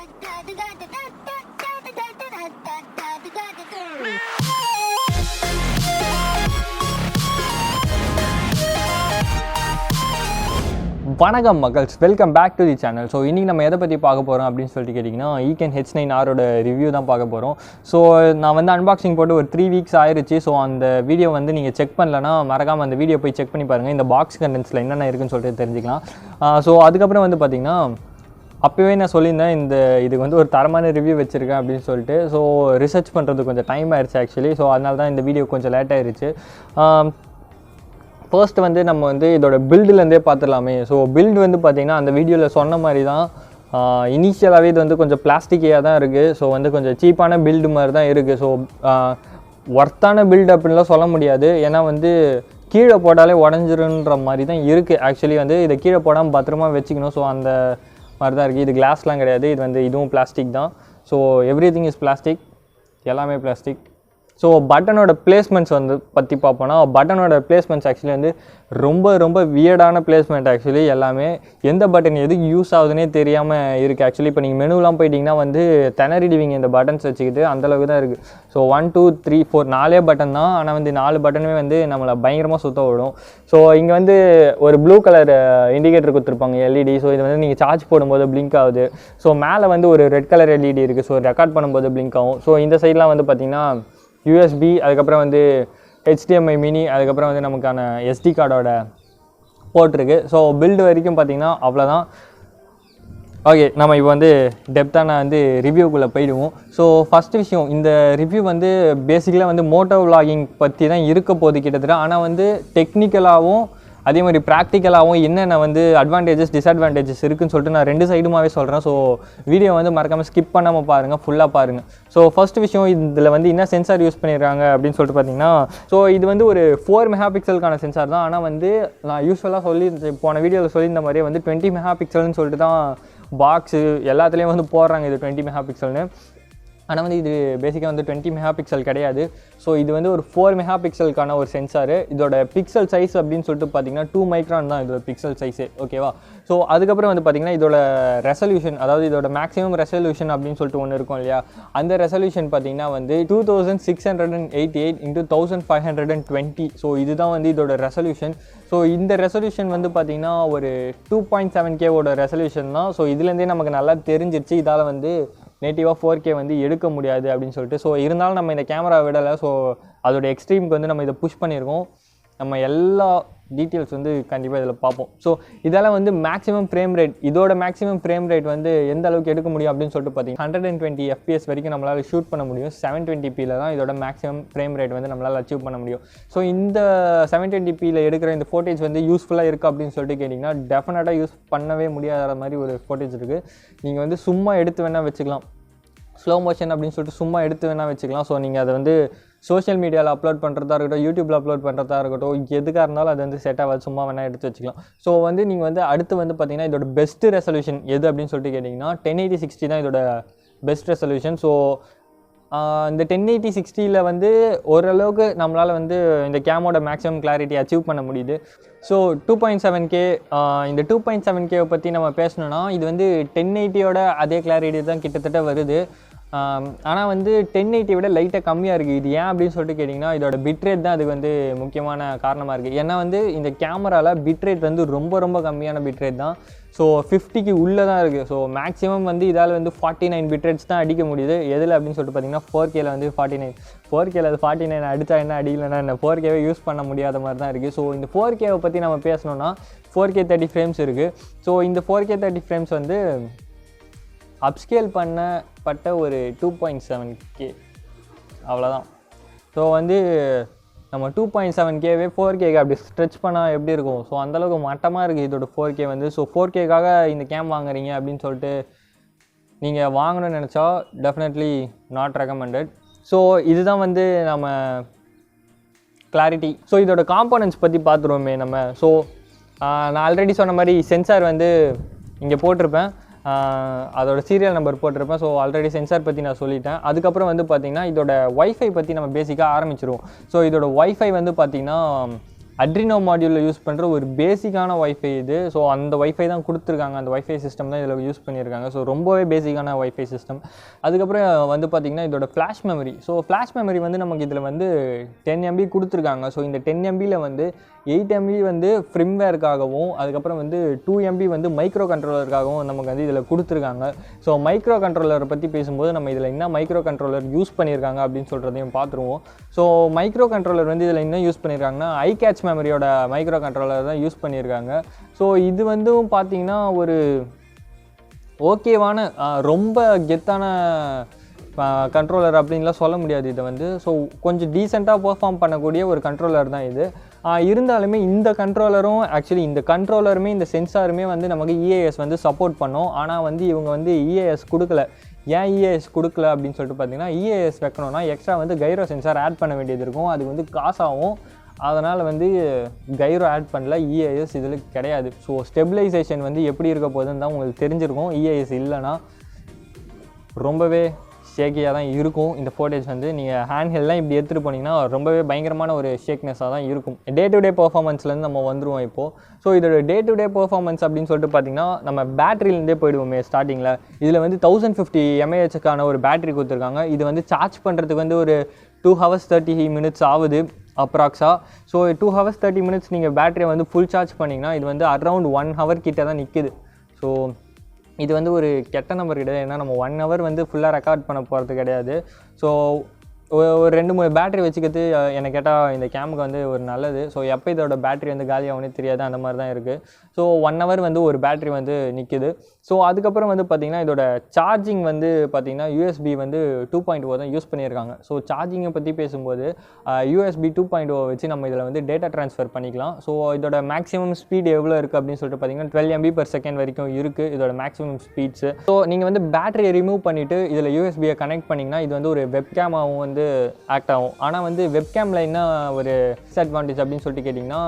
வணக்கம் மக்கள்ஸ், welcome back to the channel. So இன்றைக்கி நம்ம எதை பற்றி பார்க்க போகிறோம் அப்படின்னு சொல்லிட்டு கேட்டிங்கன்னா, EKEN H9R ரிவ்யூ தான் பார்க்க போகிறோம். ஸோ நான் வந்து அன்பாக்சிங் போட்டு ஒரு 3 வீக்ஸ் ஆயிடுச்சு. ஸோ அந்த வீடியோ வந்து நீங்கள் செக் பண்ணலன்னா மறக்காமல் அந்த வீடியோ போய் செக் பண்ணி பாருங்கள். இந்த பாக்ஸ் கண்டென்ட்ஸில் என்னென்ன இருக்குன்னு சொல்லிட்டு தெரிஞ்சுக்கலாம். ஸோ அதுக்கப்புறம் வந்து பார்த்திங்கன்னா, அப்போவே நான் சொல்லியிருந்தேன் இதுக்கு வந்து ஒரு தரமான ரிவ்யூ வச்சுருக்கேன் அப்படின்னு சொல்லிட்டு. ஸோ ரிசர்ச் பண்ணுறது கொஞ்சம் டைம் ஆயிடுச்சு ஆக்சுவலி. ஸோ அதனால தான் இந்த வீடியோ கொஞ்சம் லேட் ஆயிடுச்சு. ஃபர்ஸ்ட் வந்து நம்ம வந்து இதோட பில்டுலேருந்தே பார்த்துடலாமே. ஸோ பில்டு வந்து பார்த்திங்கன்னா அந்த வீடியோவில் சொன்ன மாதிரி தான். இனிஷியலாகவே இது வந்து கொஞ்சம் பிளாஸ்டிக்கியாக தான் இருக்குது. ஸோ வந்து கொஞ்சம் சீப்பான பில்டு மாதிரி தான் இருக்குது. ஸோ ஒர்த்தான பில்டு அப்படின்லாம் சொல்ல முடியாது. ஏன்னா வந்து கீழே போட்டாலே உடஞ்சிருன்ற மாதிரி தான் இருக்குது. ஆக்சுவலி வந்து இதை கீழே போடாமல் பத்திரமா வச்சுக்கணும். ஸோ அந்த மாதிரி தான் இருக்குது. இது கிளாஸ்லாம் கிடையாது. இது வந்து இதுவும் பிளாஸ்டிக் தான். So every thing is plastic, எல்லாமே பிளாஸ்டிக். ஸோ பட்டனோட பிளேஸ்மெண்ட்ஸ் வந்து பற்றி பார்ப்போன்னா, பட்டனோட பிளேஸ்மெண்ட்ஸ் ஆக்சுவலி வந்து ரொம்ப வியர்டான பிளேஸ்மெண்ட். ஆக்சுவலி எல்லாமே எந்த பட்டன் எதுக்கு யூஸ் ஆகுதுன்னே தெரியாமல் இருக்குது. ஆக்சுவலி இப்போ நீங்கள் மெனுலாம் போயிட்டிங்கன்னா வந்து திணறிடுவீங்க இந்த பட்டன்ஸ் வச்சுக்கிட்டு, அந்தளவுக்கு தான் இருக்குது. ஸோ 1 2 3 4 4 பட்டன் தான். ஆனால் வந்து 4 பட்டனுமே வந்து நம்மளை பயங்கரமாக சுத்த விடும். ஸோ இங்கே வந்து ஒரு ப்ளூ கலர் இண்டிகேட்டர் கொடுத்துருப்பாங்க, எல்இடி. ஸோ இது வந்து நீங்கள் சார்ஜ் போடும்போது பிளிங்க் ஆகுது. ஸோ மேலே வந்து ஒரு ரெட் கலர் எல்இடி இருக்குது. ஸோ ரெக்கார்ட் பண்ணும்போது பிளிங்க் ஆகும். ஸோ இந்த சைட்லாம் வந்து பார்த்திங்கன்னா USB, அதுக்கப்புறம் வந்து HDMI மினி, அதுக்கப்புறம் வந்து நமக்கான SD கார்டோட போட்டிருக்கு. ஸோ பில்டு வரைக்கும் பார்த்திங்கன்னா அவ்வளோதான். ஓகே, நம்ம இப்போ வந்து டெப்த்தான வந்து ரிவ்யூக்குள்ளே போயிடுவோம். ஸோ ஃபஸ்ட்டு விஷயம், இந்த ரிவ்யூ வந்து பேசிக்கலாக வந்து motovlogging பற்றி தான் இருக்க போகுது கிட்டத்தட்ட. ஆனால் வந்து டெக்னிக்கலாகவும் அதே மாதிரி ப்ராக்டிக்கலாகவும் என்னென்ன வந்து அட்வான்டேஜஸ் டிஸ்அட்வான்டேஜஸ் இருக்குதுன்னு சொல்லிட்டு நான் 2 சைடுமாகவே சொல்கிறேன். ஸோ வீடியோ வந்து மறக்காமல் ஸ்கிப் பண்ணாமல் பாருங்கள், ஃபுல்லாக பாருங்கள். ஸோ ஃபஸ்ட்டு விஷயம், இதில் வந்து என்ன சென்சார் யூஸ் பண்ணியிருக்காங்க அப்படின்னு சொல்லிட்டு பார்த்தீங்கன்னா, ஸோ இது வந்து ஒரு 4 மெகாபிக்சலுக்கான சென்சார் தான். ஆனால் வந்து நான் யூஸ்வலாக போன வீடியோவில் சொல்லியிருந்த மாதிரியே வந்து 20 மெகாபிக்சல்னு சொல்லிட்டு தான் பாக்ஸு எல்லாத்துலேயும் வந்து போடுறாங்க இது 20 மெகாபிக்சல்னு. ஆனால் வந்து இது பேசிக்காக வந்து 20 மெகாபிக்சல் கிடையாது. ஸோ இது வந்து ஒரு 4 மெகாபிக்சலுக்கான ஒரு சென்சாரு. இதோட பிக்சல் சைஸ் அப்படின்னு சொல்லிட்டு பார்த்தீங்கன்னா 2 மைக்ரான் தான் இதோட பிக்சல் சைஸு, ஓகேவா. ஸோ அதுக்கப்புறம் வந்து பார்த்திங்கன்னா இதோட ரெசல்யூஷன், அதாவது இதோட மேக்ஸிமம் ரெசல்யூஷன் அப்படின்னு சொல்லிட்டு ஒன்று இருக்கும் இல்லையா, அந்த ரெசல்யூஷன் பார்த்திங்கன்னா வந்து 2688 × 1520. ஸோ இதுதான் வந்து இதோட ரெசல்யூஷன். ஸோ இந்த ரெசல்யூஷன் வந்து பார்த்திங்கன்னா ஒரு 2.7K ரெசல்யூஷன் தான். ஸோ இதுலேருந்தே நமக்கு நல்லா தெரிஞ்சிருச்சு இதால் வந்து நேட்டிவாக 4K வந்து எடுக்க முடியாது அப்படின்னு சொல்லிட்டு. ஸோ இருந்தாலும் நம்ம இந்த கேமரா விடலை. ஸோ அதோட எக்ஸ்ட்ரீமுக்கு வந்து நம்ம இதை புஷ் பண்ணியிருக்கோம். நம்ம எல்லா டீட்டெயில்ஸ் வந்து கண்டிப்பாக இதில் பார்ப்போம். ஸோ இதால் வந்து மேக்ஸிமம் ஃப்ரேம் ரேட், இதோட மேக்ஸிமம் ஃப்ரேம் ரேட் வந்து எந்த அளவுக்கு எடுக்க முடியும் அப்படின்னு சொல்லிட்டு பார்த்தீங்கன்னா 120 FPS வரைக்கும் நம்மளால் ஷூட் பண்ண முடியும். 720pல தான் இதோட மேக்ஸிமம் ஃப்ரேம் ரேட் வந்து நம்மளால் அச்சீவ் பண்ண முடியும். ஸோ இந்த 720pல எடுக்கிற இந்த ஃபோட்டேஜ் வந்து யூஸ்ஃபுல்லாக இருக்குது அப்படின்னு சொல்லிட்டு கேட்டிங்கன்னா, டெஃபினட்டாக யூஸ் பண்ணவே முடியாத மாதிரி ஒரு ஃபோட்டேஜ் இருக்குது. நீங்கள் வந்து சும்மா எடுத்து வேணால் வச்சுக்கலாம், ஸ்லோ மோஷன் அப்படின்னு சொல்லிட்டு சும்மா எடுத்து வேணால் வச்சுக்கலாம். ஸோ நீங்கள் அதை வந்து சோஷியல் மீடியாவில் அப்லோட் பண்ணுறதா இருக்கட்டும், யூடியூப்பில் அப்லோட் பண்ணுறதா இருக்கட்டும், எதுக்காக இருந்தாலும் அது வந்து செட் ஆகாது, சும்மா வேணால் எடுத்து வச்சுக்கலாம். ஸோ வந்து நீங்கள் வந்து அடுத்து வந்து பார்த்திங்கன்னா இதோட பெஸ்ட் ரெசல்யூஷன் எது அப்படின்னு சொல்லிட்டு கேட்டிங்கன்னா 1080/60 தான் இதோட பெஸ்ட் ரெசல்யூஷன். ஸோ இந்த 1080/60ல் வந்து ஓரளவுக்கு நம்மளால் வந்து இந்த கேமோட மேக்ஸிமம் கிளாரிட்டி அச்சீவ் பண்ண முடியுது. ஸோ 2.7K, இந்த 2.7K பற்றி நம்ம பேசணுன்னா இது வந்து 1080யோட அதே கிளாரிட்டி தான் கிட்டத்தட்ட வருது. ஆனால் வந்து 1080 விட லைட்டாக கம்மியாக இருக்குது. இது ஏன் அப்படின்னு சொல்லிட்டு கேட்டிங்கன்னா, இதோட பிட்ரேட் தான் அதுக்கு வந்து முக்கியமான காரணமாக இருக்குது. ஏன்னா வந்து இந்த கேமராவில் பிட்ரேட் வந்து ரொம்ப கம்மியான பிட்ரேட் தான். ஸோ 50க்கு உள்ளே தான் இருக்குது. ஸோ மேக்ஸிமம் வந்து இதால் வந்து 49 பிட்ரேட்ஸ் தான் அடிக்க முடியுது. எதில் அப்படின்னு சொல்லிட்டு பார்த்தீங்கன்னா 4Kல வந்து 49. 4Kல அது 49 அடித்தா என்ன, அடிக்கலைன்னா என்ன, 4Kவை யூஸ் பண்ண முடியாத மாதிரி தான் இருக்குது. ஸோ இந்த 4Kவை பற்றி நம்ம பேசணுன்னா 4K 30 ஃப்ரேம்ஸ் இருக்குது. ஸோ இந்த 4K 30 ஃப்ரேம்ஸ் வந்து அப்ஸ்கேல் பண்ணப்பட்ட ஒரு 2.7K, அவ்வளோதான். ஸோ வந்து நம்ம 2.7Kவே 4Kக்கு அப்படி ஸ்ட்ரெச் பண்ணால் எப்படி இருக்கும். ஸோ அந்தளவுக்கு மட்டமாக இருக்குது இதோட 4K வந்து. ஸோ 4Kக்காக இந்த கேம் வாங்குறீங்க அப்படின்னு சொல்லிட்டு நீங்கள் வாங்கணும்னு நினச்சா டெஃபினெட்லி நாட் ரெக்கமெண்டட். ஸோ இதுதான் வந்து நம்ம கிளாரிட்டி. ஸோ இதோட காம்போனன்ட்ஸ் பற்றி பார்த்துருவோமே நம்ம. ஸோ நான் ஆல்ரெடி சொன்ன மாதிரி சென்சார் வந்து இங்கே போட்டிருப்பேன், அதோட சீரியல் நம்பர் போட்டிருப்பேன். ஸோ ஆல்ரெடி சென்சார் பற்றி நான் சொல்லிட்டேன். அதுக்கப்புறம் வந்து பார்த்திங்கன்னா இதோட ஒய்ஃபை பற்றி நம்ம பேசிக்காக ஆரம்பிச்சிருவோம். ஸோ இதோட ஒய்ஃபை வந்து பார்த்திங்கன்னா அட்ரினோ மாடியூலில் யூஸ் பண்ணுற ஒரு பேசிக்கான வைஃபை இது. ஸோ அந்த வைஃபை தான் கொடுத்துருக்காங்க, அந்த வைஃபை சிஸ்டம் தான் இதில் யூஸ் பண்ணியிருக்காங்க. ஸோ ரொம்பவே பேசிக்கான வைஃபை சிஸ்டம். அதுக்கப்புறம் வந்து பார்த்திங்கன்னா இதோட flash memory. So flash memory வந்து நமக்கு இதில் வந்து 10 MB கொடுத்துருக்காங்க. ஸோ இந்த 10 MBயில் வந்து 8 MB வந்து ஃப்ரிம்வேருக்காகவும் அதுக்கப்புறம் வந்து 2 MB வந்து மைக்ரோ கண்ட்ரோலருக்காகவும் நமக்கு வந்து இதில் கொடுத்துருக்காங்க. ஸோ மைக்ரோ கண்ட்ரோலரை பற்றி பேசும்போது நம்ம இதில் என்ன மைக்ரோ கண்ட்ரோலர் யூஸ் பண்ணியிருக்காங்க அப்படின்னு சொல்கிறதையும் பார்த்துருவோம். ஸோ மைக்ரோ கண்ட்ரோலர் வந்து இதில் என்ன யூஸ் பண்ணியிருக்காங்கன்னா iCatch மெமரியோட மைக்ரோ கண்ட்ரோலர் தான் யூஸ் பண்ணியிருக்காங்க. ஸோ இது வந்து பார்த்திங்கன்னா ஒரு ஓகேவான ரொம்ப கெத்தான கண்ட்ரோலர் அப்படின்லாம் சொல்ல முடியாது இதை வந்து. ஸோ கொஞ்சம் டீசெண்டாக பெர்ஃபார்ம் பண்ணக்கூடிய ஒரு கண்ட்ரோலர் தான் இது. இருந்தாலுமே இந்த கண்ட்ரோலரும் ஆக்சுவலி இந்த கண்ட்ரோலருமே இந்த சென்சாருமே வந்து நமக்கு EAS வந்து சப்போர்ட் பண்ணோம். ஆனால் வந்து இவங்க வந்து EAS கொடுக்கல. ஏன் EAS கொடுக்கல அப்படின்னு சொல்லிட்டு பார்த்தீங்கன்னா, EAS வைக்கணும்னா எக்ஸ்ட்ரா வந்து கைரோ சென்சார் ஆட் பண்ண வேண்டியது இருக்கும். அது வந்து காசாகும். அதனால் வந்து கைரோ ஆட் பண்ணல, EAS இதில் கிடையாது. ஸோ ஸ்டெபிலைசேஷன் வந்து எப்படி இருக்க போகுதுன்னு தான் உங்களுக்கு தெரிஞ்சிருக்கும். EAS இல்லைன்னா ரொம்பவே ஷேக்கியாக தான் இருக்கும். இந்த ஃபோட்டேஜ் வந்து நீங்கள் ஹேண்ட்ஹெல்லாம் இப்படி எடுத்துகிட்டு போனீங்கன்னா ரொம்பவே பயங்கரமான ஒரு ஷேக்னஸாக தான் இருக்கும். டே டு டே பர்ஃபார்மன்ஸ்லேருந்து நம்ம வந்துடுவோம் இப்போது. ஸோ இதோட டே டு டே பர்ஃபார்மன்ஸ் அப்படின்னு சொல்லிட்டு பார்த்திங்கன்னா, நம்ம பேட்டரியிலேருந்தே போயிடுவோமே ஸ்டார்டிங்கில். இதில் வந்து 1050 mAhக்கான ஒரு பேட்டரி கொடுத்துருக்காங்க. இது வந்து சார்ஜ் பண்ணுறதுக்கு வந்து ஒரு 2 hours 30 minutes ஆகுது அப்ராக்ஸாக. ஸோ 2 hours 30 minutes நீங்கள் பேட்டரியை வந்து ஃபுல் சார்ஜ் பண்ணிங்கன்னா இது வந்து அரௌண்ட் 1 hour கிட்ட தான் நிற்கிது. ஸோ இது வந்து ஒரு கெட்ட நம்பர் கிடையாது. ஏன்னா நம்ம 1 hour வந்து ஃபுல்லாக ரெக்கார்ட் பண்ண போகிறது கிடையாது. ஸோ ஒரு 2-3 பேட்டரி வச்சுக்கிறது என்னை கேட்டால் இந்த கேமுக்கு வந்து ஒரு நல்லது. ஸோ எப்போ இதோட பேட்டரி வந்து காலியாகும்னே தெரியாது, அந்த மாதிரி தான் இருக்குது. ஸோ 1 hour வந்து ஒரு பேட்டரி வந்து நிற்கிது. ஸோ அதுக்கப்புறம் வந்து பார்த்திங்கன்னா இதோட சார்ஜிங் வந்து பார்த்திங்கன்னா USB வந்து 2.0 தான் யூஸ் பண்ணியிருக்காங்க. ஸோ சார்ஜிங்கை பற்றி பேசும்போது USB 2.0 வச்சு நம்ம இதில் வந்து டேட்டா ட்ரான்ஸ்ஃபர் பண்ணிக்கலாம். ஸோ இதோட மேக்ஸிமம் ஸ்பீட் எவ்வளோ இருக்குது அப்படின்னு சொல்லிட்டு பார்த்திங்கன்னா 12 MB/s வரைக்கும் இருக்குது இதோட மேக்ஸிமம் ஸ்பீட்ஸு. ஸோ நீங்கள் வந்து பேட்டரியை ரிமூவ் பண்ணிவிட்டு இதில் USBயை கனெக்ட் பண்ணிங்கன்னா இது வந்து ஒரு வெப்கேமாகவும் வந்து ஆக்ட் ஆகும். ஆனால் வந்து வெப்கேமில் என்ன ஒரு டிஸ்அட்வான்டேஜ் அப்படின்னு சொல்லிட்டு கேட்டிங்கன்னா,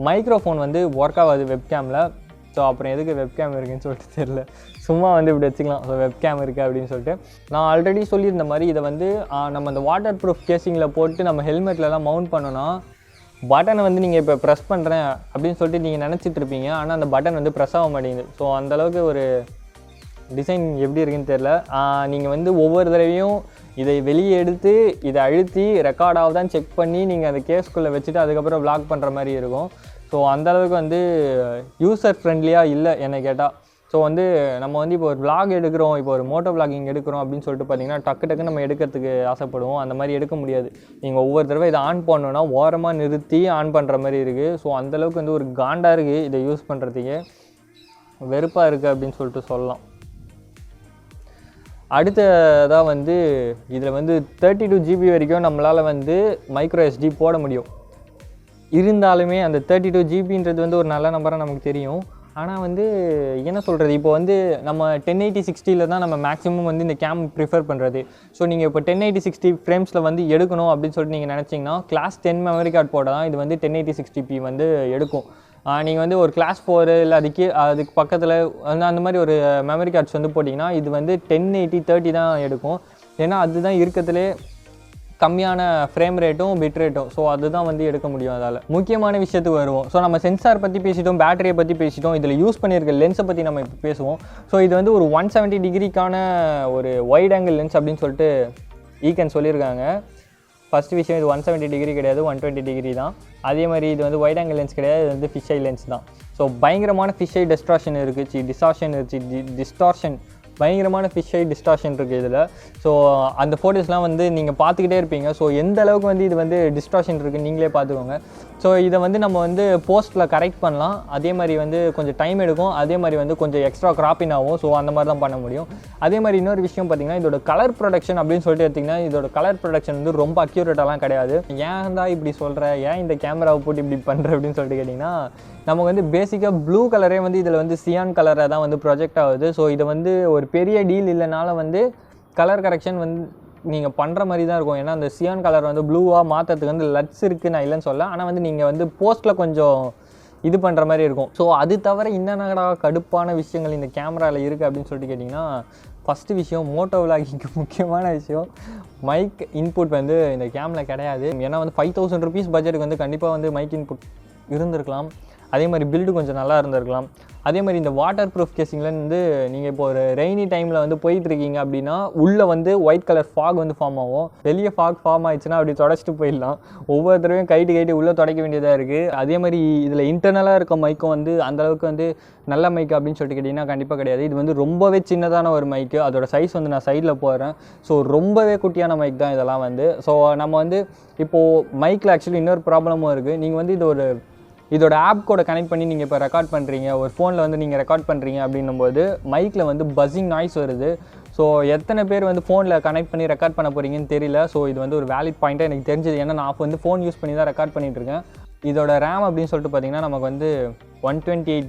மைக்ரோஃபோன் வந்து ஒர்க் ஆகாது வெப்கேமில். ஸோ அப்புறம் எதுக்கு வெப்கேம் இருக்குதுன்னு சொல்லிட்டு தெரியல, சும்மா வந்து இப்படி வச்சுக்கலாம். ஸோ வெப்கேம் இருக்குது அப்படின்னு சொல்லிட்டு நான் ஆல்ரெடி சொல்லியிருந்த மாதிரி இதை வந்து நம்ம அந்த வாட்டர் ப்ரூஃப் கேசிங்கில் போட்டு நம்ம ஹெல்மெட்லலாம் மவுண்ட் பண்ணோன்னா பட்டனை வந்து நீங்கள் இப்போ ப்ரெஸ் பண்ணுறேன் அப்படின்னு சொல்லிட்டு நீங்கள் நினச்சிட்டு இருப்பீங்க. ஆனால் அந்த பட்டன் வந்து ப்ரெஸ் ஆக மாட்டேங்குது. ஸோ அந்தளவுக்கு ஒரு டிசைன் எப்படி இருக்குன்னு தெரில. நீங்கள் வந்து ஒவ்வொரு தடவையும் இதை வெளியே எடுத்து இதை அழுத்தி ரெக்கார்ட் ஆகுதான்னு செக் பண்ணி நீங்கள் அதை கேஸ்குள்ளே வச்சுட்டு அதுக்கப்புறம் vlog பண்ணுற மாதிரி இருக்கும். ஸோ அந்தளவுக்கு வந்து யூசர் ஃப்ரெண்ட்லியாக இல்லை என்னை கேட்டால். ஸோ வந்து நம்ம வந்து இப்போ ஒரு vlog எடுக்கிறோம், இப்போ ஒரு motovlogging எடுக்கிறோம் அப்படின்னு சொல்லிட்டு பார்த்தீங்கன்னா டக்கு நம்ம எடுக்கிறதுக்கு ஆசைப்படுவோம். அந்த மாதிரி எடுக்க முடியாது. நீங்கள் ஒவ்வொரு தடவை இதை ஆன் பண்ணணுன்னா ஓரமாக நிறுத்தி ஆன் பண்ணுற மாதிரி இருக்குது. ஸோ அந்தளவுக்கு வந்து ஒரு காண்டாக இருக்குது இதை யூஸ் பண்ணுறதுக்கே, வெறுப்பாக இருக்குது அப்படின்னு சொல்லிட்டு சொல்லலாம். அடுத்ததாக வந்து இதில் வந்து 32 GB வரைக்கும் நம்மளால் வந்து மைக்ரோ SD போட முடியும். இருந்தாலுமே அந்த 32 GBன்றது வந்து ஒரு நல்ல நம்பராக நமக்கு தெரியும். ஆனால் வந்து என்ன சொல்கிறது, இப்போ வந்து நம்ம 1080/60 தான் நம்ம மேக்ஸிமம் வந்து இந்த கேம் ப்ரிஃபர் பண்ணுறது. ஸோ நீங்கள் இப்போ 1080/60 ஃப்ரேம்ஸில் வந்து எடுக்கணும் அப்படின்னு சொல்லிட்டு நீங்கள் நினச்சிங்கன்னா கிளாஸ் 10 மெமரி கார்டு போட தான் இது வந்து 1080/60p வந்து எடுக்கும். நீங்கள் வந்து ஒரு கிளாஸ் 4 இல்லை அதுக்கு பக்கத்தில் வந்து அந்த மாதிரி ஒரு மெமரி கார்ட்ஸ் வந்து போட்டிங்கன்னா இது வந்து 1080/30 தான் எடுக்கும். ஏன்னா அதுதான் இருக்கிறதுலே கம்மியான ஃப்ரேம் ரேட்டும் பிட் ரேட்டும். ஸோ அதுதான் வந்து எடுக்க முடியும். அதால் முக்கியமான விஷயத்துக்கு வருவோம். ஸோ நம்ம சென்சார் பற்றி பேசிட்டோம், பேட்டரியை பற்றி பேசிட்டோம், இதில் யூஸ் பண்ணியிருக்க லென்ஸை பற்றி நம்ம இப்போ பேசுவோம். ஸோ இது வந்து ஒரு 170 டிகிரிக்கான ஒரு வைட் ஆங்கிள் லென்ஸ் அப்படின்னு சொல்லிட்டு EKEN சொல்லியிருக்காங்க. ஃபஸ்ட் விஷயம், இது 170 டிகிரி கிடையாது, 120 டிகிரி தான். அதே மாதிரி இது வந்து வைட் ஆங்கிள் லென்ஸ் கிடையாது, இது வந்து ஃபிஷ் ஐ லென்ஸ் தான். ஸோ பயங்கரமான ஃபிஷ் ஐ டிஸ்டார்ஷன் பயங்கரமான ஃபிஷ் ஐ டிஸ்டார்ஷன் இருக்குது இதில். ஸோ அந்த ஃபோட்டோஸ்லாம் வந்து நீங்கள் பார்த்துக்கிட்டே இருப்பீங்க. ஸோ எந்த அளவுக்கு வந்து இது வந்து டிஸ்டார்ஷன் இருக்குன்னு நீங்களே பார்த்துக்கோங்க. ஸோ இதை வந்து நம்ம வந்து போஸ்ட்டில் கரெக்ட் பண்ணலாம். அதே மாதிரி வந்து கொஞ்சம் டைம் எடுக்கும். அதே மாதிரி வந்து கொஞ்சம் எக்ஸ்ட்ரா கிராப்பிங் ஆகும். ஸோ அந்த மாதிரி தான் பண்ண முடியும். அதே மாதிரி இன்னொரு விஷயம் பார்த்திங்கன்னா, இதோட கலர் ப்ரொடக்ஷன் அப்படின்னு சொல்லிட்டு எடுத்திங்கன்னா இதோட கலர் ப்ரொடக்ஷன் வந்து ரொம்ப அக்யூரேட்டாலாம் கிடையாது. ஏன் தான் இப்படி சொல்கிற, ஏன் இந்த கேமராவை போட்டு இப்படி பண்ணுற அப்படின்னு சொல்லிட்டு கேட்டிங்கன்னா, நமக்கு வந்து பேசிக்காக ப்ளூ கலரே வந்து இதில் வந்து சியான் கலராக தான் வந்து ப்ரொஜெக்ட் ஆகுது. ஸோ இதை வந்து ஒரு பெரிய டீல் இல்லைனால வந்து கலர் கரெக்ஷன் வந்து நீங்கள் பண்ணுற மாதிரி தான் இருக்கும். ஏன்னா அந்த சியான் கலர் வந்து ப்ளூவாக மாற்றுறதுக்கு வந்து லட்ஸ் இருக்குது, நான் இல்லைன்னு சொல்ல. ஆனால் வந்து நீங்கள் வந்து போஸ்ட்டில் கொஞ்சம் இது பண்ணுற மாதிரி இருக்கும். ஸோ அது தவிர என்னென்ன கடுப்பான விஷயங்கள் இந்த கேமராவில் இருக்குது அப்படின்னு சொல்லிட்டு கேட்டிங்கன்னா, ஃபஸ்ட்டு விஷயம் motovloggingக்கு முக்கியமான விஷயம் மைக் இன்புட் வந்து இந்த கேமில் கிடையாது. ஏன்னா வந்து 5000 rupees பட்ஜெட்டுக்கு வந்து கண்டிப்பாக வந்து மைக் இன்புட் இருந்திருக்கலாம். அதே மாதிரி பில்டு கொஞ்சம் நல்லா இருந்திருக்கலாம். அதே மாதிரி இந்த வாட்டர் ப்ரூஃப் கேசிங்கில் வந்து நீங்கள் இப்போ ஒரு ரெய்னி டைமில் வந்து போயிட்டுருக்கீங்க அப்படின்னா உள்ளே வந்து ஒயிட் கலர் ஃபாக் வந்து ஃபார்ம் ஆகும். வெளியே ஃபாக் ஃபார்ம் ஆயிடுச்சுன்னா அப்படி தொடச்சிட்டு போயிடலாம். ஒவ்வொரு தடவையும் கைட்டு உள்ளே துடைக்க வேண்டியதாக இருக்குது. அதே மாதிரி இதில் இன்டர்னலாக இருக்க மைக்கும் வந்து அந்தளவுக்கு வந்து நல்ல மைக் அப்படின்னு சொல்லிட்டு கேட்டிங்கன்னா கண்டிப்பாக கிடையாது. இது வந்து ரொம்பவே சின்னதான ஒரு மைக்கு. அதோட சைஸ் வந்து நான் சைடில் போடுறேன். ஸோ ரொம்பவே குட்டியான மைக் தான் இதெல்லாம் வந்து. ஸோ நம்ம வந்து இப்போது மைக்கில் ஆக்சுவலி இன்னொரு ப்ராப்ளமும் இருக்குது. நீங்கள் வந்து இதோட ஆப் கூட கனெக்ட் பண்ணி நீங்கள் இப்போ ரெக்கார்ட் பண்ணுறீங்க, ஒரு ஃபோனில் வந்து நீங்கள் ரெக்கார்ட் பண்ணுறீங்க அப்படின்னும்போது மைக்கில் வந்து பஸ்ஸிங் நாய்ஸ் வருது. ஸோ எத்தனை பேர் வந்து ஃபோனில் கனெக்ட் பண்ணி ரெக்கார்ட் பண்ண போகிறீங்கன்னு தெரியல. ஸோ இது வந்து ஒரு வேலிட் பாயிண்ட்டாக எனக்கு தெரிஞ்சது. ஏன்னா நான் வந்து ஃபோன் யூஸ் பண்ணி தான் ரெக்கார்ட் பண்ணிகிட்ருக்கேன். இதோட ரேம் அப்படின்னு சொல்லிட்டு பார்த்தீங்கன்னா நமக்கு வந்து 128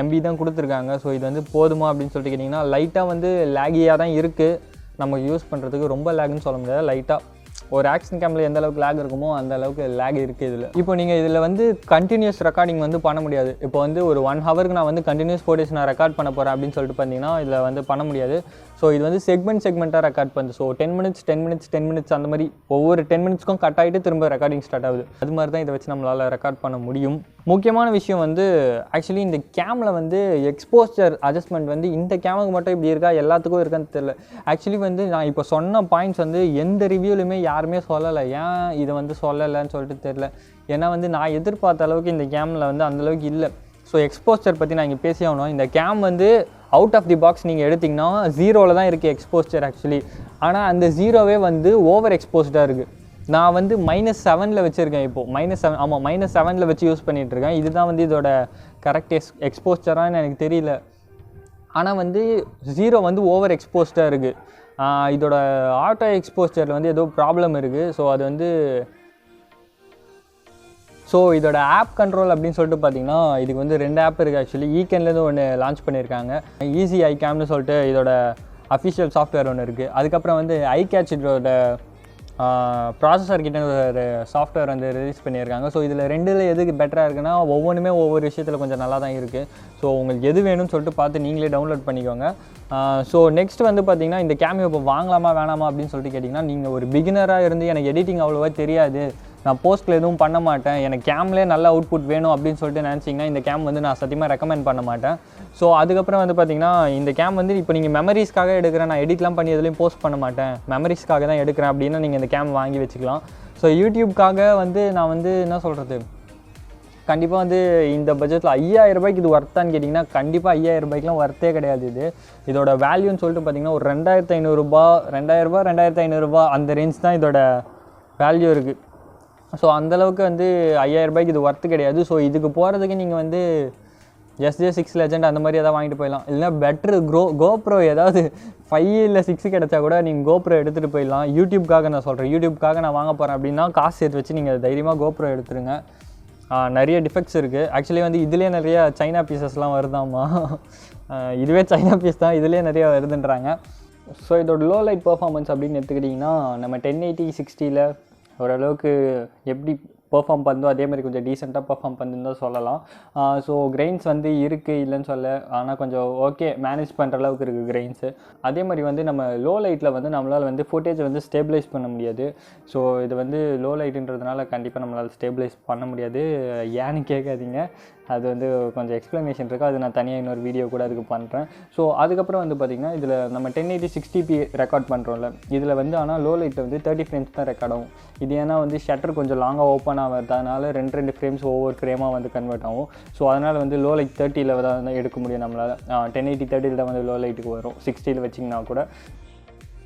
MB தான் கொடுத்துருக்காங்க. ஸோ இது வந்து போதுமா அப்படின்னு சொல்லிட்டு கேட்டிங்கன்னா லைட்டாக வந்து லேகியாக தான் இருக்குது. நமக்கு யூஸ் பண்ணுறதுக்கு ரொம்ப லேக்னு சொல்ல முடியாது. லைட்டாக ஒரு ஆக்ஷன் கேமில் எந்த அளவுக்கு லேக் இருக்குமோ அந்த அளவுக்கு லேக் இருக்குது இதில். இப்போ நீங்கள் இதில் வந்து கண்டினியூஸ் ரெக்கார்டிங் வந்து பண்ண முடியாது. இப்போ வந்து ஒரு 1 ஹவருக்கு நான் வந்து கண்டினியூஸ் ஃபோட்டேஜ் நான் ரெக்கார்ட் பண்ண போகிறேன் அப்படின்னு சொல்லிட்டு பார்த்தீங்கன்னா இதில் வந்து பண்ண முடியாது. ஸோ இது வந்து செக்மெண்ட்டாக ரெக்கார்ட் பண்ணுது. ஸோ 10 minutes அந்த மாதிரி ஒவ்வொரு 10 minutesக்கும் கட் ஆகிட்டு திரும்ப ரெக்கார்டிங் ஸ்டார்ட் ஆகுது. அது மாதிரி தான் இதை வச்சு நம்மளால் ரெக்கார்ட் பண்ண முடியும். முக்கியமான விஷயம் வந்து ஆக்சுவலி இந்த கேமில் வந்து எக்ஸ்போஸ்டர் அட்ஜஸ்ட்மெண்ட் வந்து இந்த கேமுக்கு மட்டும் இப்படி இருக்கா, எல்லாத்துக்கும் இருக்கான்னு தெரியல. ஆக்சுவலி வந்து நான் இப்போ சொன்ன பாயிண்ட்ஸ் வந்து எந்த ரிவ்யூலையுமே யாருமே சொல்லலை. ஏன் இதை வந்து சொல்லலைன்னு சொல்லிட்டு தெரியல. ஏன்னா வந்து நான் எதிர்பார்த்த அளவுக்கு இந்த கேமில் வந்து அந்தளவுக்கு இல்லை. ஸோ எக்ஸ்போஸ்டர் பற்றி நான் இங்கே பேசி ஆகணும். இந்த கேம் வந்து அவுட் ஆஃப் தி பாக்ஸ் நீங்கள் எடுத்திங்கன்னா 0ல் தான் இருக்குது எக்ஸ்போஸ்டர் ஆக்சுவலி. ஆனால் அந்த 0வே வந்து ஓவர் எக்ஸ்போஸ்டாக இருக்குது. நான் வந்து -7ல் வச்சுருக்கேன். இப்போது -7 ஆமாம் -7ல் வச்சு யூஸ் பண்ணிகிட்ருக்கேன். இதுதான் வந்து இதோட கரெக்ட் எக்ஸ்போஸ்டரான்னு எனக்கு தெரியல. ஆனால் வந்து 0 வந்து ஓவர் எக்ஸ்போஸ்டாக இருக்குது. இதோட ஆட்டோ எக்ஸ்போஸ்டரில் வந்து ஏதோ ப்ராப்ளம் இருக்குது. ஸோ இதோட ஆப் கண்ட்ரோல் அப்படின்னு சொல்லிட்டு பார்த்தீங்கன்னா இதுக்கு வந்து 2 ஆப் இருக்குது ஆக்சுவலி. EKENலேருந்து ஒன்று லான்ச் பண்ணியிருக்காங்க. ஈஸி ஐகேம்னு சொல்லிட்டு இதோட அஃபிஷியல் சாஃப்ட்வேர் ஒன்று இருக்குது. அதுக்கப்புறம் வந்து ஐகேட்ச் இதோட ப்ராசஸர் கிட்ட ஒரு சாஃப்ட்வேர் வந்து ரிலீஸ் பண்ணியிருக்காங்க. ஸோ இதில் 2ல் எதுக்கு பெட்டராக இருக்குன்னா ஒவ்வொன்றுமே ஒவ்வொரு விஷயத்தில் கொஞ்சம் நல்லா தான் இருக்குது. ஸோ உங்களுக்கு எது வேணும்னு சொல்லிட்டு பார்த்து நீங்களே டவுன்லோட் பண்ணிக்கோங்க. ஸோ நெக்ஸ்ட் வந்து பார்த்திங்கன்னா இந்த கேமியோ இப்போ வாங்கலாமா வேணாமா அப்படின்னு சொல்லிட்டு கேட்டிங்கன்னா நீங்கள் ஒரு பிகினராக இருந்து எனக்கு எடிட்டிங் அவ்வளோவா தெரியாது, நான் போஸ்ட்டில் எதுவும் பண்ண மாட்டேன், எனக்கு கேம்லேயே நல்ல அவுட்புட் வேணும் அப்படின்னு சொல்லிட்டு நினச்சிங்கன்னா இந்த கேம் வந்து நான் சத்தியமாக ரெக்கமெண்ட் பண்ண மாட்டேன். ஸோ அதுக்கப்புறம் வந்து பார்த்திங்கன்னா இந்த கேம் வந்து இப்போ நீங்கள் மெமரிஸ்க்காக எடுக்கிறேன், நான் எடிட்லாம் பண்ணி எதுலேயும் போஸ்ட் பண்ண மாட்டேன், மெமரிஸ்க்காக தான் எடுக்கிறேன் அப்படின்னா நீங்கள் இந்த கேம் வாங்கி வச்சுக்கலாம். ஸோ யூடியூப்காக வந்து நான் வந்து என்ன சொல்கிறது, கண்டிப்பாக வந்து இந்த பட்ஜெட்டில் 5000 ரூபாய்க்கு இது ஒர்த்தான்னு கேட்டிங்கன்னா கண்டிப்பாக 5000 ரூபாய்க்குலாம் ஒர்த்தே கிடையாது. இதோட வேல்யூன்னு சொல்லிட்டு பார்த்திங்கன்னா ஒரு 2500 ரூபா 2500 ரூபா அந்த ரேஞ்ச் தான் இதோட வேல்யூ இருக்குது. ஸோ அந்தளவுக்கு வந்து 5000 ரூபாய்க்கு இது ஒர்த்து கிடையாது. ஸோ இதுக்கு போகிறதுக்கு நீங்கள் வந்து SJ6 லெஜண்ட் அந்த மாதிரி எதாவது வாங்கிட்டு போயிடலாம். இல்லைனா பெட்ரு கோப்ரோ ஏதாவது 5 இல்லை 6 கிடச்சா கூட நீங்கள் கோப்ரோ எடுத்துகிட்டு போயிடலாம். யூடியூப்காக நான் சொல்கிறேன், யூடியூப்காக நான் வாங்க போகிறேன் அப்படின்னா காசு சேர்த்து வச்சு நீங்கள் தைரியமாக கோப்ரோ எடுத்துருங்க. நிறைய டிஃபெக்ட்ஸ் இருக்குது ஆக்சுவலி. வந்து இதுலேயே நிறைய சைனா பீசஸ்லாம் வருதாமா. இதுவே சைனா பீஸ் தான், இதுலேயே நிறைய வருதுன்றாங்க. ஸோ இதோட லோ லைட் பர்ஃபார்மன்ஸ் அப்படின்னு எடுத்துக்கிட்டிங்கன்னா நம்ம 1080 60ல் ஓரளவுக்கு எப்படி பெர்ஃபார்ம் பண்ணுதோ அதே மாதிரி கொஞ்சம் டீசெண்டாக பெர்ஃபார்ம் பண்ணுன்னு தான் சொல்லலாம். ஸோ கிரெயின்ஸ் வந்து இருக்குது இல்லைன்னு சொல்ல, ஆனால் கொஞ்சம் ஓகே மேனேஜ் பண்ணுற அளவுக்கு இருக்குது கிரெயின்ஸு. அதே மாதிரி வந்து நம்ம லோ லைட்டில் வந்து நம்மளால் வந்து ஃபுட்டேஜை வந்து ஸ்டேபிளைஸ் பண்ண முடியாது. ஸோ இது வந்து லோ லைட்டுன்றதுனால கண்டிப்பாக நம்மளால் ஸ்டேபிளைஸ் பண்ண முடியாது. ஏன்னு கேட்காதீங்க, அது வந்து கொஞ்சம் எக்ஸ்ப்ளனேஷன் இருக்குது, அது நான் தனியாக இன்னொரு வீடியோ கூட அதுக்கு பண்ணுறேன். ஸோ அதுக்கப்புறம் வந்து பார்த்திங்கன்னா இதில் நம்ம 1080 60p ரெக்கார்ட் பண்ணுறோம்ல, இதில் வந்து ஆனால் லோ லைட்டில் வந்து 30 ஃப்ரேம்ஸ் தான் ரெக்கார்ட் ஆகும். இது ஏன்னா வந்து ஷட்டர் கொஞ்சம் லாங்காக ஓப்பன் ஆகிறது, அதனால் 2 ஃப்ரேம்ஸ் ஒவ்வொரு ஃப்ரேமாக வந்து கன்வெர்ட் ஆகும். ஸோ அதனால் வந்து லோ லைட் 30ல் தான் எடுக்க முடியும் நம்மளால். 1080 30ல் தான் வந்து லோ லைட்டுக்கு வரும், 60ல் வச்சிங்கன்னா கூட.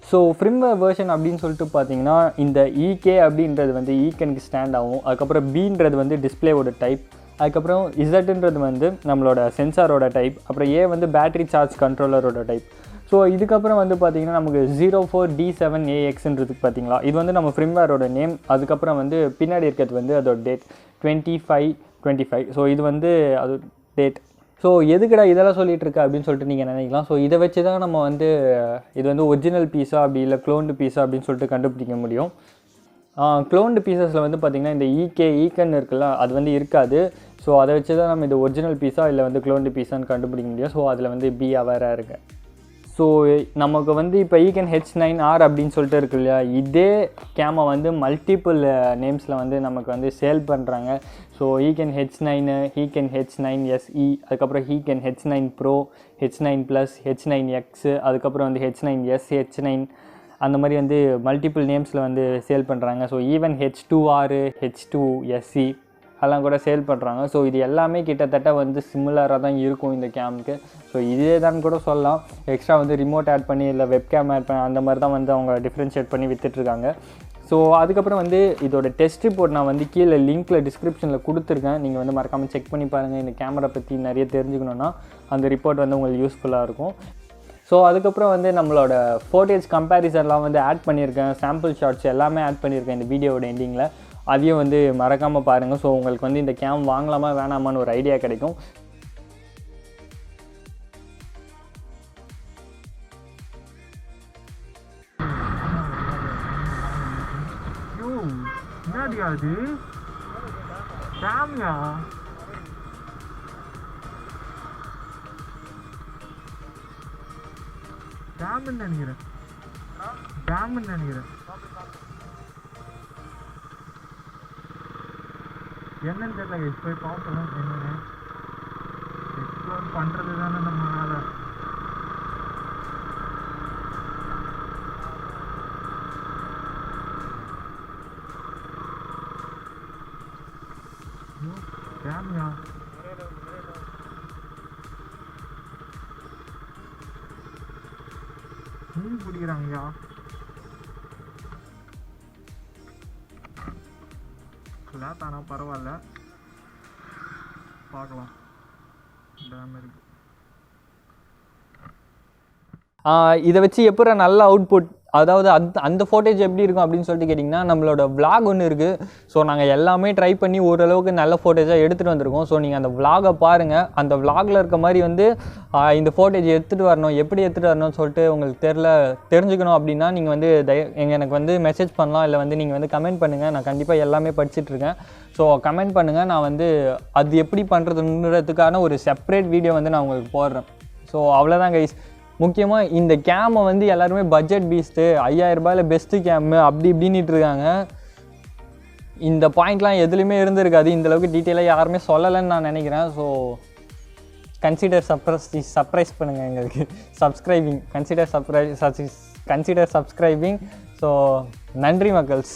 ஸோ ஃபிர்ம்வேர் வெர்ஷன் அப்படின்னு சொல்லிட்டு பார்த்தீங்கன்னா இந்த EK அப்படின்றது வந்து EKENக்கு ஸ்டாண்ட் ஆகும். அதுக்கப்புறம் Bன்றது வந்து டிஸ்பிளேவோட டைப், அதுக்கப்புறம் இசட்ன்றது வந்து நம்மளோட சென்சாரோட டைப், அப்புறம் ஏ வந்து பேட்டரி சார்ஜ் கண்ட்ரோலரோட டைப். ஸோ இதுக்கப்புறம் வந்து பார்த்திங்கன்னா நமக்கு 04D7AXன்றதுக்கு பார்த்திங்களா, இது வந்து நம்ம ஃபிர்ம்வேரோட நேம். அதுக்கப்புறம் வந்து பின்னாடி இருக்கிறது வந்து அதோட டேட் 25/25. ஸோ இது வந்து அது டேட். ஸோ எதுக்குடா இதெல்லாம் சொல்லிகிட்டு இருக்கா அப்படின்னு சொல்லிட்டு நீங்கள் நினைக்கலாம். ஸோ இதை வச்சு தான் நம்ம வந்து இது வந்து ஒரிஜினல் பீஸா அப்படி இல்லை க்ளோன்டு பீஸா அப்படின்னு சொல்லிட்டு கண்டுபிடிக்க முடியும். க்ளோன்டு பீசஸில் வந்து பார்த்திங்கன்னா இந்த EKEN இருக்குல்ல, அது வந்து இருக்காது. ஸோ அதை வச்சு தான் நம்ம இது ஒரிஜினல் பீஸா இல்லை வந்து க்ளோன்டு பீஸான்னு கண்டுபிடிக்க முடியும். ஸோ அதில் வந்து பி அவேராக இருக்குது. ஸோ நமக்கு வந்து இப்போ EKEN H9R அப்படின்னு சொல்லிட்டு இருக்கு இல்லையா, இதே கேமை வந்து மல்டிபிள் நேம்ஸில் வந்து நமக்கு வந்து சேல் பண்ணுறாங்க. So EKEN H9, EKEN H9 SE, அதுக்கப்புறம் EKEN H9 Pro, H9 Plus, H9X, அதுக்கப்புறம் வந்து H9S, H9 அந்த மாதிரி வந்து மல்டிபிள் நேம்ஸில் வந்து சேல் பண்ணுறாங்க. ஸோ ஈவன் H2R, H2SE அதெல்லாம் கூட சேல் பண்ணுறாங்க. ஸோ இது எல்லாமே கிட்டத்தட்ட வந்து சிமிலராக தான் இருக்கும் இந்த கேமுக்கு. ஸோ இதே தான் கூட சொல்லலாம். எக்ஸ்ட்ரா வந்து ரிமோட் ஆட் பண்ணி இல்லை வெப்கேம் ஆட் பண்ணி அந்த மாதிரி தான் வந்து அவங்க டிஃப்ரென்ஷியேட் பண்ணி விற்றுட்ருக்காங்க. ஸோ அதுக்கப்புறம் வந்து இதோட டெஸ்ட் ரிப்போர்ட் நான் வந்து கீழே லிங்க்கில் டிஸ்கிரிப்ஷனில் கொடுத்துருக்கேன். நீங்கள் வந்து மறக்காமல் செக் பண்ணி பாருங்கள். இந்த கேமரா பற்றி நிறைய தெரிஞ்சுக்கணுன்னா அந்த ரிப்போர்ட் வந்து உங்களுக்கு யூஸ்ஃபுல்லாக இருக்கும். ஸோ அதுக்கப்புறம் வந்து நம்மளோட ஃபோட்டேஜ் கம்பேரிசன்லாம் வந்து ஆட் பண்ணியிருக்கேன். சாம்பிள் ஷார்ட்ஸ் எல்லாமே ஆட் பண்ணியிருக்கேன் இந்த வீடியோவோட எண்டிங்கில். அதையும் வந்து மறக்காமல் பாருங்கள். ஸோ உங்களுக்கு வந்து இந்த கேம் வாங்கலாமா வேணாமான்னு ஒரு ஐடியா கிடைக்கும். என்னன்னு தெரியல, போய் பார்க்கலாம். என்னன்னு எக்ஸ்ப்ளோர் பண்ணுறது தானே நம்ம வேலை. கேமியா மீன் பிடிக்கிறாங்கயா. லேட் ஆனால் பரவாயில்ல, பார்க்கலாம். டேம் இருக்குது. இதை வச்சு எப்போ நல்ல அவுட்புட், அதாவது அந்த ஃபோட்டேஜ் எப்படி இருக்கும் அப்படின்னு சொல்லிட்டு கேட்டிங்கன்னா, நம்மளோட vlog ஒன்று இருக்குது. ஸோ நாங்கள் எல்லாமே ட்ரை பண்ணி ஓரளவுக்கு நல்ல ஃபோட்டேஜாக எடுத்துகிட்டு வந்திருக்கோம். ஸோ நீங்கள் அந்த vlog-ஐ பாருங்கள். அந்த vlog-ல இருக்க மாதிரி வந்து இந்த ஃபோட்டேஜ் எடுத்துகிட்டு வரணும், எப்படி எடுத்துகிட்டு வரணும்னு சொல்லிட்டு உங்களுக்கு தெரிஞ்சுக்கணும் அப்படின்னா நீங்கள் வந்து எனக்கு வந்து மெசேஜ் பண்ணலாம். இல்லை வந்து நீங்கள் வந்து கமெண்ட் பண்ணுங்கள். நான் கண்டிப்பாக எல்லாமே படிச்சுட்ருக்கேன். ஸோ கமெண்ட் பண்ணுங்கள். நான் வந்து அது எப்படி பண்ணுறதுன்றதுக்கான ஒரு செப்பரேட் வீடியோ வந்து நான் உங்களுக்கு போடுறேன். ஸோ அவ்வளோதான் கைஸ். முக்கியமாக இந்த கேமை வந்து எல்லாருமே பட்ஜெட் பீஸ்ட்டு, 5000 ரூபாயில் பெஸ்ட்டு கேமு அப்படி இப்படின்ட்டு இருக்காங்க. இந்த பாயிண்ட்லாம் எதுலேயுமே இருந்திருக்காது. இந்தளவுக்கு டீட்டெயிலாக யாருமே சொல்லலைன்னு நான் நினைக்கிறேன். ஸோ சர்ப்ரைஸ் பண்ணுங்கள் எங்களுக்கு. Consider subscribing. ஸோ நன்றி மக்கள்ஸ்.